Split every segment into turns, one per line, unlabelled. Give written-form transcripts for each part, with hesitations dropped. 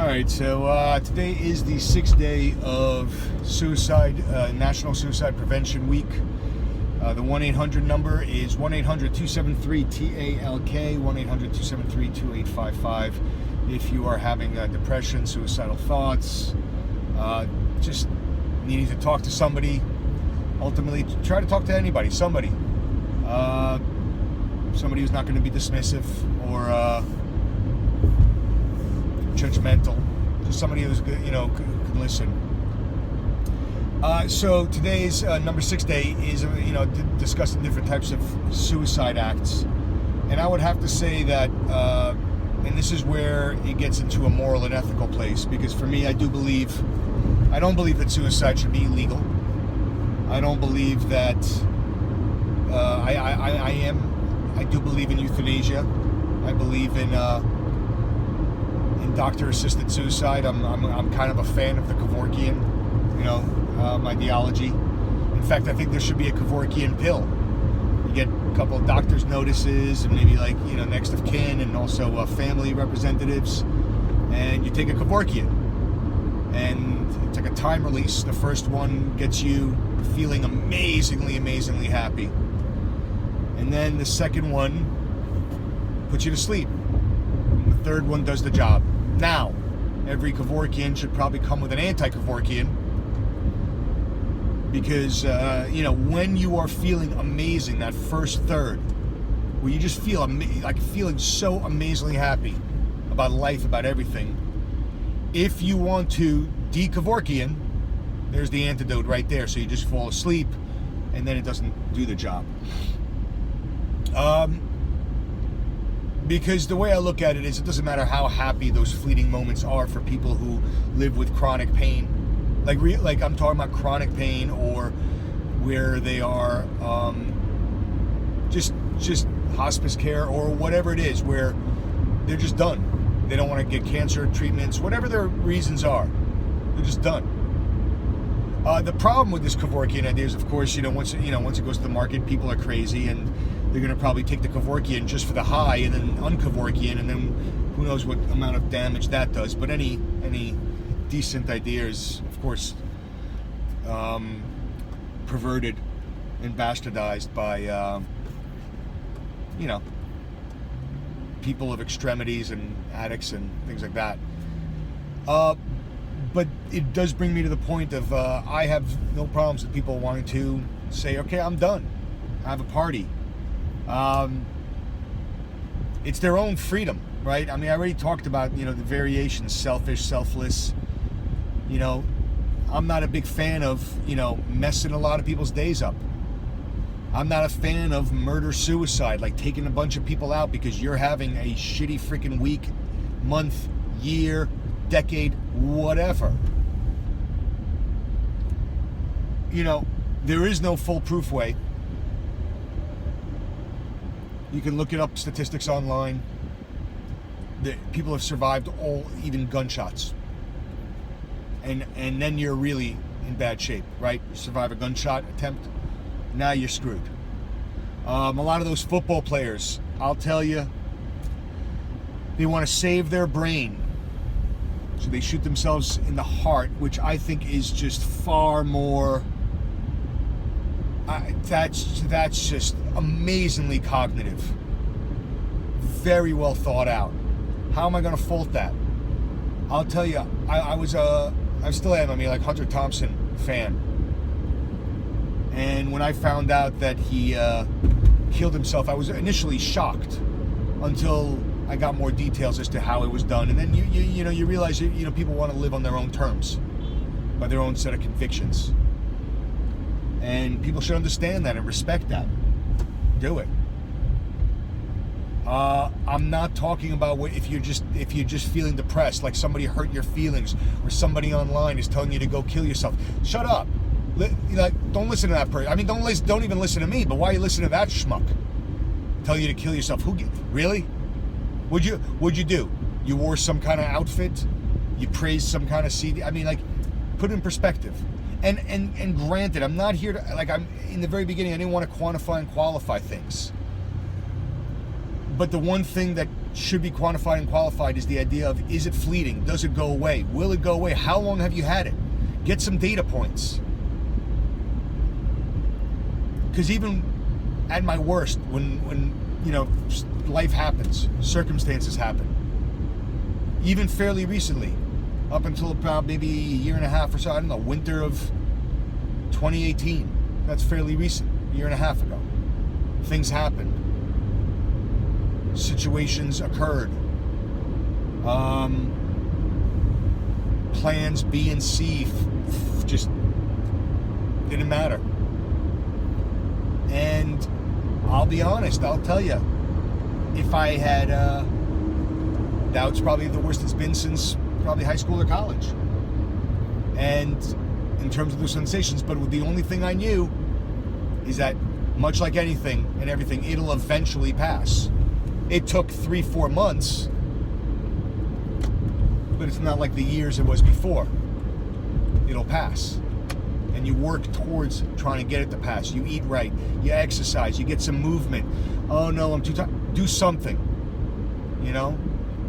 Alright, so today is the 6th day of National Suicide Prevention Week. The 1-800 number is 1-800-273-TALK, 1-800-273-2855. If you are having depression, suicidal thoughts, just needing to talk to somebody, ultimately try to talk to anybody, somebody who's not going to be dismissive or judgmental, just somebody who's good, can listen. So today's number 6 day is discussing different types of suicide acts, and I would have to say that, and this is where it gets into a moral and ethical place, because for me, I don't believe that suicide should be illegal. I don't believe that. I do believe in euthanasia. I believe in doctor-assisted suicide. I'm kind of a fan of the Kevorkian, ideology. In fact, I think there should be a Kevorkian pill. You get a couple of doctor's notices and maybe next of kin and also family representatives, and you take a Kevorkian, and it's like a time release. The first one gets you feeling amazingly happy, and then the second one puts you to sleep, and the third one does the job. Now, every Kevorkian should probably come with an anti-Kevorkian, because, when you are feeling amazing, that first third, where you just feel feeling so amazingly happy about life, about everything, if you want to de-Kevorkian, there's the antidote right there. So you just fall asleep, and then it doesn't do the job. Because the way I look at it is, it doesn't matter how happy those fleeting moments are for people who live with chronic pain. Like I'm talking about chronic pain, or where they are just hospice care, or whatever it is, where they're just done. They don't want to get cancer treatments, whatever their reasons are. They're just done. The problem with this Kevorkian idea is, of course, once it goes to the market, people are crazy, and they're going to probably take the Kevorkian just for the high, and then un-Kevorkian, and then who knows what amount of damage that does. But any decent idea is, of course, perverted and bastardized by, people of extremities and addicts and things like that. But it does bring me to the point of, I have no problems with people wanting to say, okay, I'm done. I have a party. It's their own freedom, right? I mean, I already talked about, the variations, selfish, selfless. I'm not a big fan of, messing a lot of people's days up. I'm not a fan of murder-suicide, like taking a bunch of people out because you're having a shitty freaking week, month, year, decade, whatever. There is no foolproof way. You can look it up, statistics online. People have survived even gunshots. And then you're really in bad shape, right? You survive a gunshot attempt, now you're screwed. A lot of those football players, I'll tell you, they want to save their brain. So they shoot themselves in the heart, which I think is just far more... that's just amazingly cognitive. Very well thought out. How am I going to fault that? I'll tell you, I still am, like Hunter Thompson fan. And when I found out that he killed himself, I was initially shocked until I got more details as to how it was done. And then you realize people want to live on their own terms, by their own set of convictions. And people should understand that and respect that. Do it. I'm not talking about if you're just feeling depressed, like somebody hurt your feelings, or somebody online is telling you to go kill yourself. Shut up. Don't listen to that person. I mean, don't even listen to me. But why are you listening to that schmuck? Telling you to kill yourself. Really? What'd you do? You wore some kind of outfit? You praised some kind of CD? I mean, put it in perspective. And granted, I'm not here to, I'm in the very beginning, I didn't want to quantify and qualify things. But the one thing that should be quantified and qualified is the idea of, is it fleeting? Does it go away? Will it go away? How long have you had it? Get some data points. Because even at my worst, when life happens, circumstances happen, even fairly recently, up until about maybe a year and a half or so, I don't know, winter of 2018, that's fairly recent, a year and a half ago, things happened, situations occurred, plans B and C just didn't matter. And I'll be honest, I'll tell you, if I had doubts, probably the worst it's been since probably high school or college. And in terms of the sensations, but the only thing I knew is that, much like anything and everything, it'll eventually pass. It took 3-4 months, but it's not like the years it was before. It'll pass. And you work towards trying to get it to pass. You eat right, you exercise, you get some movement. Oh no, I'm too tired. Do something,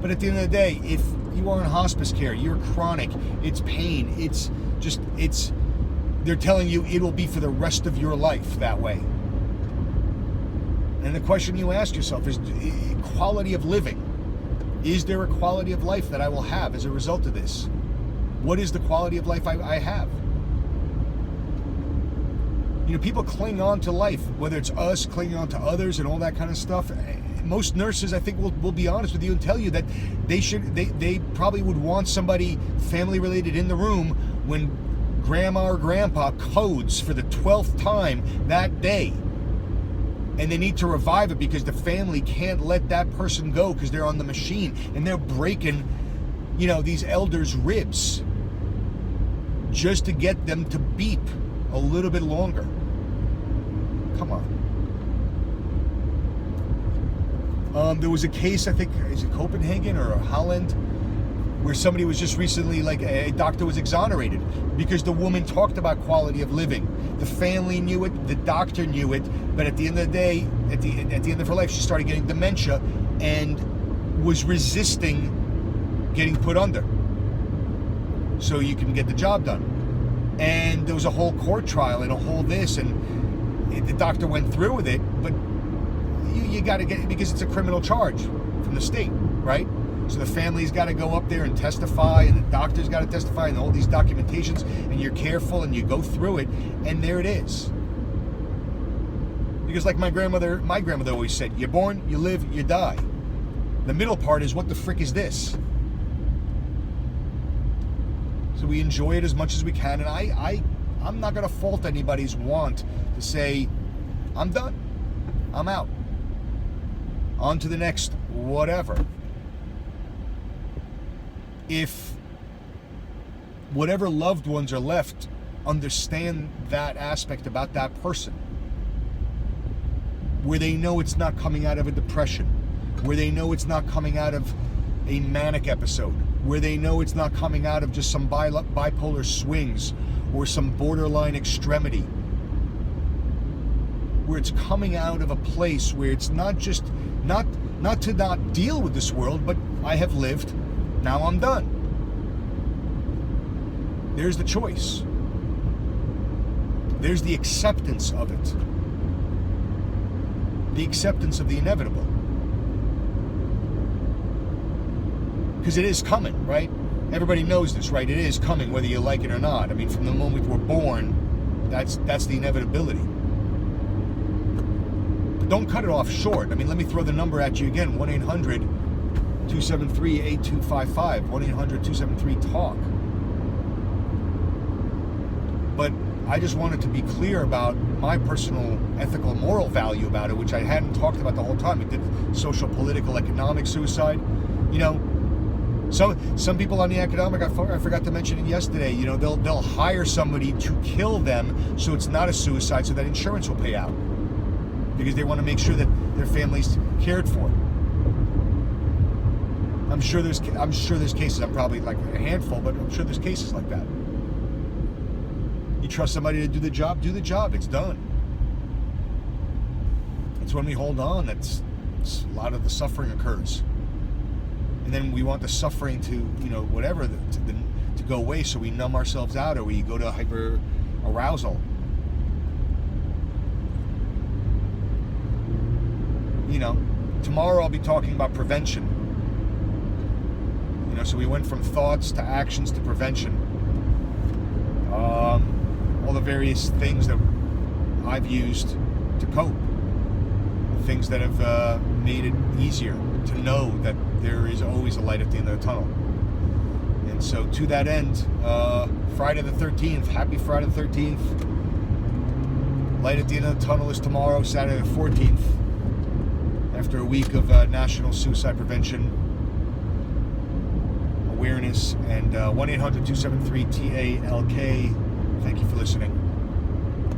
But at the end of the day, if you are in hospice care, you're chronic, it's pain, they're telling you it will be for the rest of your life that way. And the question you ask yourself is, quality of living. Is there a quality of life that I will have as a result of this? What is the quality of life I have? People cling on to life, whether it's us clinging on to others and all that kind of stuff. Most nurses, I think, will be honest with you and tell you that they probably would want somebody family related in the room when grandma or grandpa codes for the 12th time that day. And they need to revive it because the family can't let that person go because they're on the machine and they're breaking, these elders' ribs just to get them to beep a little bit longer. Come on. There was a case, I think, is it Copenhagen or Holland, where somebody was just recently, like a doctor was exonerated because the woman talked about quality of living. The family knew it, the doctor knew it, but at the end of the day, at the end of her life, she started getting dementia and was resisting getting put under so you can get the job done. And there was a whole court trial and a whole this, and the doctor went through with it, but you got to get it because it's a criminal charge from the state, right? So the family's got to go up there and testify, and the doctor's got to testify, and all these documentations, and you're careful, and you go through it, and there it is. Because like my grandmother always said, you're born, you live, you die. The middle part is, what the frick is this? So we enjoy it as much as we can, and I'm not going to fault anybody's want to say, I'm done, I'm out, on to the next whatever. If whatever loved ones are left understand that aspect about that person, where they know it's not coming out of a depression, where they know it's not coming out of a manic episode, where they know it's not coming out of just some bipolar swings or some borderline extremity, where it's coming out of a place where it's not just not to not deal with this world, but I have lived, now I'm done. There's the choice. There's the acceptance of it. The acceptance of the inevitable. Because it is coming, right? Everybody knows this, right? It is coming, whether you like it or not. I mean, from the moment we're born, that's the inevitability. But don't cut it off short. I mean, let me throw the number at you again, 1-800-273-8255, 1-800-273-TALK. But I just wanted to be clear about my personal ethical, moral value about it, which I hadn't talked about the whole time. It did social, political, economic suicide. Some people on the economic, I forgot to mention it yesterday, they'll hire somebody to kill them so it's not a suicide, so that insurance will pay out. Because they want to make sure that their family's cared for. I'm sure there's cases, I'm probably like a handful, but I'm sure there's cases like that. You trust somebody to do the job, it's done. It's when we hold on that's a lot of the suffering occurs. and then we want the suffering to, whatever, to go away, so we numb ourselves out, or we go to hyper arousal. Tomorrow I'll be talking about prevention. So we went from thoughts to actions to prevention. All the various things that I've used to cope, things that have made it easier to know that there is always a light at the end of the tunnel. And so to that end, Friday the 13th, happy Friday the 13th. Light at the end of the tunnel is tomorrow, Saturday the 14th, after a week of National Suicide Prevention Awareness, and 1-800-273-TALK. Thank you for listening.